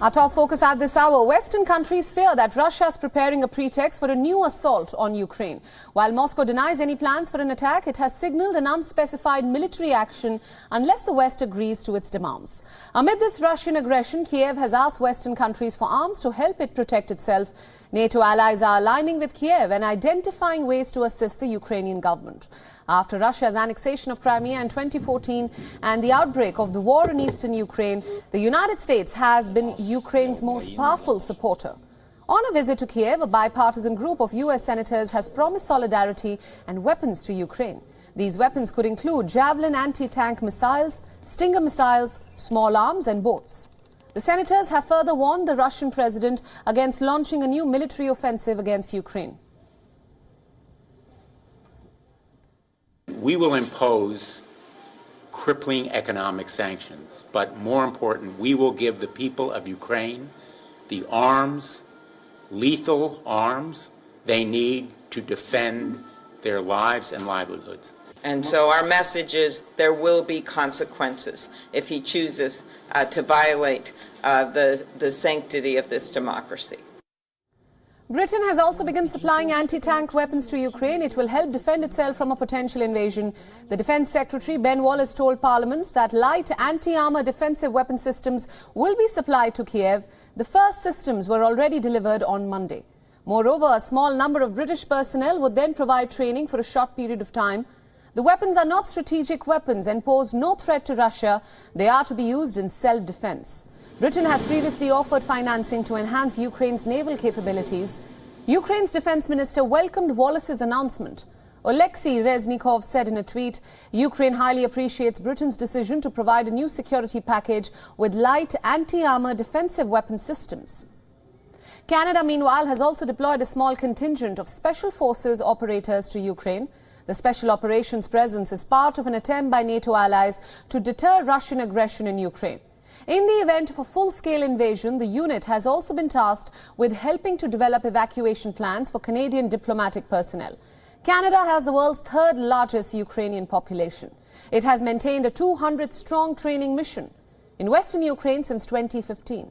Our top focus at this hour. Western countries fear that Russia is preparing a pretext for a new assault on Ukraine. While Moscow denies any plans for an attack, it has signaled an unspecified military action unless the West agrees to its demands. Amid this Russian aggression, Kiev has asked Western countries for arms to help it protect itself. NATO allies are aligning with Kiev and identifying ways to assist the Ukrainian government. After Russia's annexation of Crimea in 2014 and the outbreak of the war in eastern Ukraine, the United States has been Ukraine's most powerful supporter. On a visit to Kiev, a bipartisan group of U.S. senators has promised solidarity and weapons to Ukraine. These weapons could include Javelin anti-tank missiles, Stinger missiles, small arms and boats. The senators have further warned the Russian president against launching a new military offensive against Ukraine. We will impose crippling economic sanctions, but more important, we will give the people of Ukraine the arms, lethal arms, they need to defend their lives and livelihoods. And so our message is there will be consequences if he chooses to violate the sanctity of this democracy. Britain has also begun supplying anti-tank weapons to Ukraine. It will help defend itself from a potential invasion. The Defence Secretary Ben Wallace told Parliament that light anti-armour defensive weapon systems will be supplied to Kiev. The first systems were already delivered on Monday. Moreover, a small number of British personnel would then provide training for a short period of time. The weapons are not strategic weapons and pose no threat to Russia. They are to be used in self-defense. Britain has previously offered financing to enhance Ukraine's naval capabilities. Ukraine's defense minister welcomed Wallace's announcement. Oleksiy Reznikov said in a tweet, Ukraine highly appreciates Britain's decision to provide a new security package with light anti-armour defensive weapon systems. Canada, meanwhile, has also deployed a small contingent of Special Forces operators to Ukraine. The Special Operations presence is part of an attempt by NATO allies to deter Russian aggression in Ukraine. In the event of a full-scale invasion, the unit has also been tasked with helping to develop evacuation plans for Canadian diplomatic personnel. Canada has the world's third largest Ukrainian population. It has maintained a 200-strong training mission in Western Ukraine since 2015.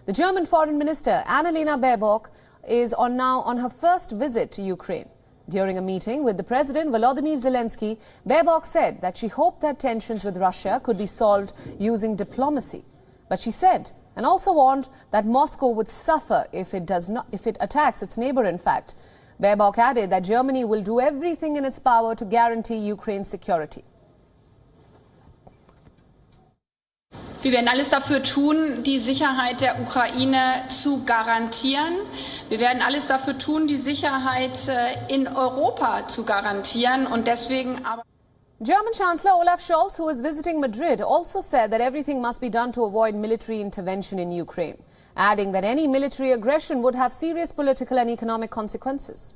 The German Foreign Minister Annalena Baerbock is now on her first visit to Ukraine. During a meeting with the President Volodymyr Zelensky, Baerbock said that she hoped that tensions with Russia could be solved using diplomacy. But she said, and also warned, that Moscow would suffer if it attacks its neighbour, in fact. Baerbock added that Germany will do everything in its power to guarantee Ukraine's security. Wir werden alles dafür tun, die Sicherheit der Ukraine zu garantieren. Wir werden alles dafür tun, die Sicherheit in Europa zu garantieren. Und deswegen aber German Chancellor Olaf Scholz, who is visiting Madrid, also said that everything must be done to avoid military intervention in Ukraine, adding that any military aggression would have serious political and economic consequences.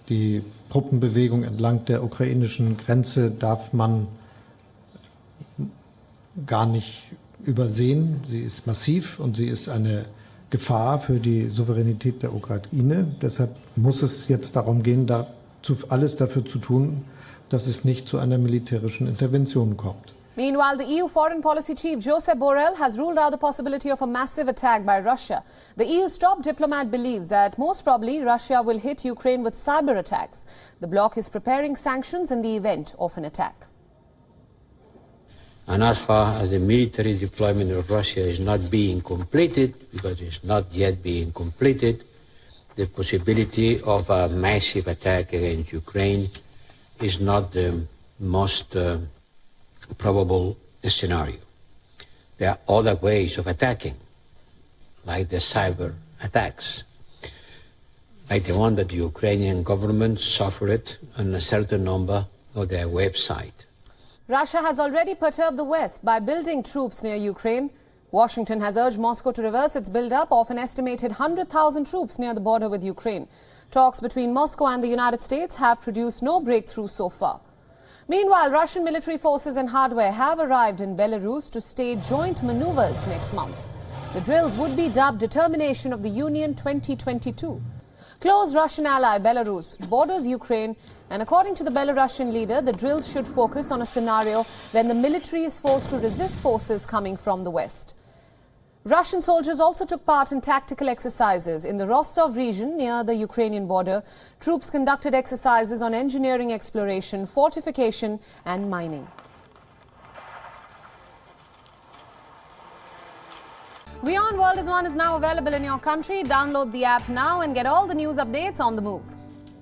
Die Truppenbewegung entlang der ukrainischen Grenze darf man gar nicht übersehen. Sie ist massiv und sie ist eine Gefahr für die Souveränität der Ukraine. Deshalb muss es jetzt darum gehen, alles dafür zu tun, dass es nicht zu einer militärischen Intervention kommt. Meanwhile, the EU Foreign Policy Chief Josep Borrell has ruled out the possibility of a massive attack by Russia. The EU's top diplomat believes that most probably Russia will hit Ukraine with cyber attacks. The bloc is preparing sanctions in the event of an attack. And as far as the military deployment of Russia is not being completed, because it's not yet being completed, the possibility of a massive attack against Ukraine is not the most probable scenario. There are other ways of attacking, like the cyber attacks, like the one that the Ukrainian government suffered on a certain number of their websites. Russia has already perturbed the West by building troops near Ukraine. Washington has urged Moscow to reverse its build-up of an estimated 100,000 troops near the border with Ukraine. Talks between Moscow and the United States have produced no breakthrough so far. Meanwhile, Russian military forces and hardware have arrived in Belarus to stage joint maneuvers next month. The drills would be dubbed Determination of the Union 2022. Close Russian ally Belarus borders Ukraine, and according to the Belarusian leader, the drills should focus on a scenario when the military is forced to resist forces coming from the West. Russian soldiers also took part in tactical exercises. In the Rostov region near the Ukrainian border, troops conducted exercises on engineering exploration, fortification and mining. WION World is now available in your country. Download the app now and get all the news updates on the move.